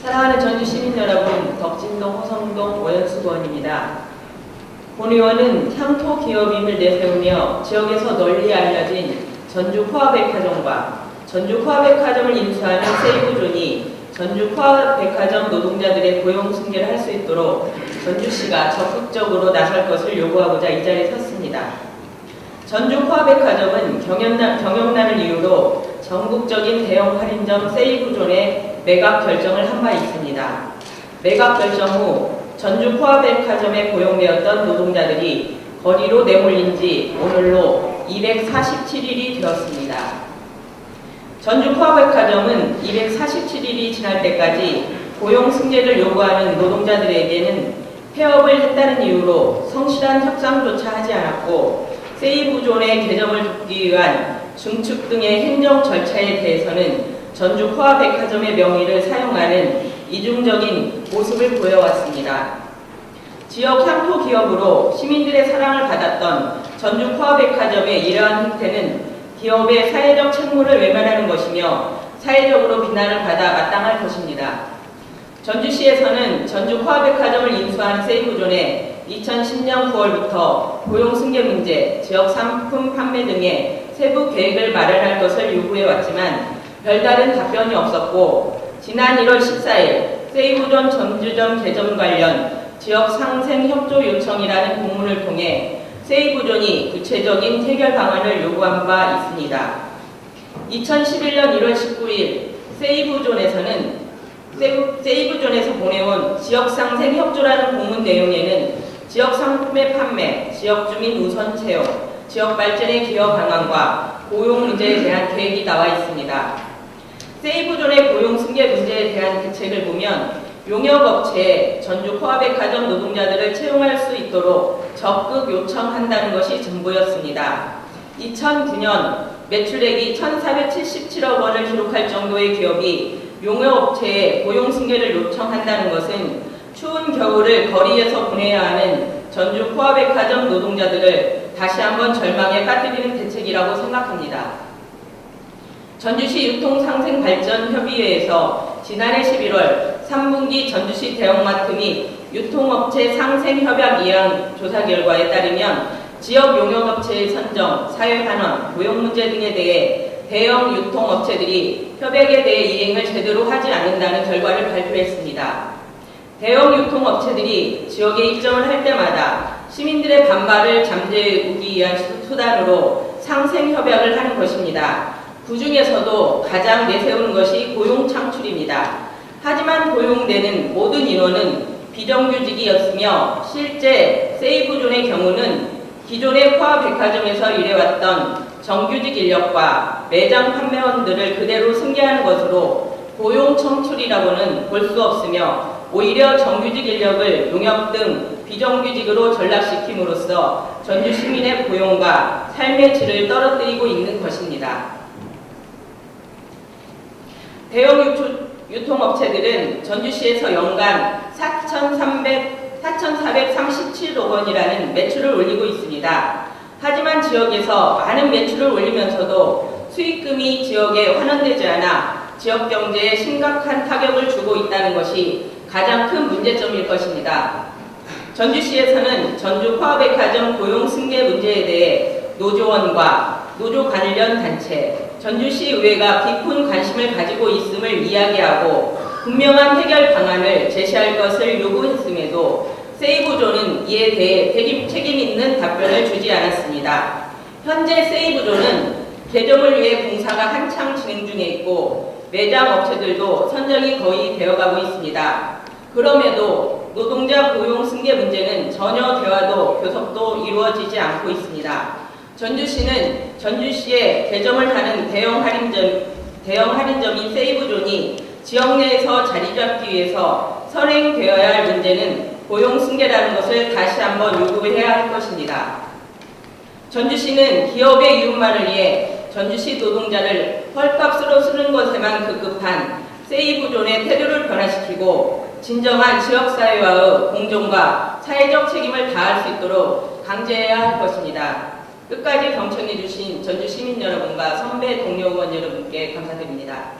사랑하는 전주 시민 여러분, 덕진동 호성동 오연수 의원입니다. 본 의원은 향토 기업임을 내세우며 지역에서 널리 알려진 전주 코아백화점과 전주 코아백화점을 인수하는 세이브존이 전주 코아백화점 노동자들의 고용 승계를 할 수 있도록 전주시가 적극적으로 나설 것을 요구하고자 이 자리에 섰습니다. 전주 코아백화점은 경영난을 이유로 전국적인 대형 할인점 세이브존에 매각 결정을 한 바 있습니다. 매각 결정 후 전주 코아백화점에 고용되었던 노동자들이 거리로 내몰린 지 오늘로 247일이 되었습니다. 전주 코아백화점은 247일이 지날 때까지 고용 승계를 요구하는 노동자들에게는 폐업을 했다는 이유로 성실한 협상조차 하지 않았고, 세이브존의 개점을 돕기 위한 중축 등의 행정 절차에 대해서는 전주 코아백화점의 명의를 사용하는 이중적인 모습을 보여왔습니다. 지역 향토 기업으로 시민들의 사랑을 받았던 전주 코아백화점의 이러한 행태는 기업의 사회적 책무를 외면하는 것이며 사회적으로 비난을 받아 마땅할 것입니다. 전주시에서는 전주 코아백화점을 인수한 세이브존에 2010년 9월부터 고용 승계 문제, 지역 상품 판매 등의 세부 계획을 마련할 것을 요구해왔지만 별다른 답변이 없었고, 지난 1월 14일 세이브존 전주점 개점 관련 지역 상생 협조 요청이라는 공문을 통해 세이브존이 구체적인 해결 방안을 요구한 바 있습니다. 2011년 1월 19일 세이브존에서 보내온 지역 상생 협조라는 공문 내용에는 지역 상품의 판매, 지역 주민 우선 채용, 지역 발전의 기여 방안과 고용 문제에 대한 계획이 나와 있습니다. 세이브존의 고용 승계 문제에 대한 대책을 보면 용역업체에 전주 코아백화점 노동자들을 채용할 수 있도록 적극 요청한다는 것이 전부였습니다. 2009년 매출액이 1,477억 원을 기록할 정도의 기업이 용역업체에 고용 승계를 요청한다는 것은 추운 겨울을 거리에서 보내야 하는 전주 코아백화점 노동자들을 다시 한번 절망에 빠뜨리는 대책이라고 생각합니다. 전주시 유통상생발전협의회에서 지난해 11월 3분기 전주시 대형마트 및 유통업체 상생협약 이행 조사 결과에 따르면 지역 용역업체의 선정, 사회환원, 고용 문제 등에 대해 대형 유통업체들이 협약에 대해 이행을 제대로 하지 않는다는 결과를 발표했습니다. 대형 유통업체들이 지역에 입점을 할 때마다 시민들의 반발을 잠재우기 위한 수단으로 상생협약을 하는 것입니다. 그 중에서도 가장 내세우는 것이 고용 창출입니다. 하지만 고용되는 모든 인원은 비정규직이었으며 실제 세이브존의 경우는 기존의 코아백화점에서 일해왔던 정규직 인력과 매장 판매원들을 그대로 승계하는 것으로 고용 창출이라고는 볼 수 없으며 오히려 정규직 인력을 용역 등 비정규직으로 전락시킴으로써 전주 시민의 고용과 삶의 질을 떨어뜨리고 있는 것입니다. 대형 유통업체들은 전주시에서 연간 4,437억 원이라는 매출을 올리고 있습니다. 하지만 지역에서 많은 매출을 올리면서도 수익금이 지역에 환원되지 않아 지역 경제에 심각한 타격을 주고 있다는 것이 가장 큰 문제점일 것입니다. 전주시에서는 전주 코아백화점 고용 승계 문제에 대해 노조원과 노조 관련 단체, 전주시 의회가 깊은 관심을 가지고 있음을 이야기하고 분명한 해결 방안을 제시할 것을 요구했음에도 세이브존은 이에 대해 책임 있는 답변을 주지 않았습니다. 현재 세이브존은 개점을 위해 공사가 한창 진행 중에 있고 매장 업체들도 선정이 거의 되어가고 있습니다. 그럼에도 노동자 고용 승계 문제는 전혀 대화도 교섭도 이루어지지 않고 있습니다. 전주시는 전주시에 개점을 하는 대형 할인점인 세이브존이 지역 내에서 자리 잡기 위해서 선행되어야 할 문제는 고용 승계라는 것을 다시 한번 요구해야 할 것입니다. 전주시는 기업의 이윤만을 위해 전주시 노동자를 헐값으로 쓰는 것에만 급급한 세이브존의 태도를 변화시키고 진정한 지역사회와의 공존과 사회적 책임을 다할 수 있도록 강제해야 할 것입니다. 끝까지 경청해 주신 전주 시민 여러분과 선배 동료 의원 여러분께 감사드립니다.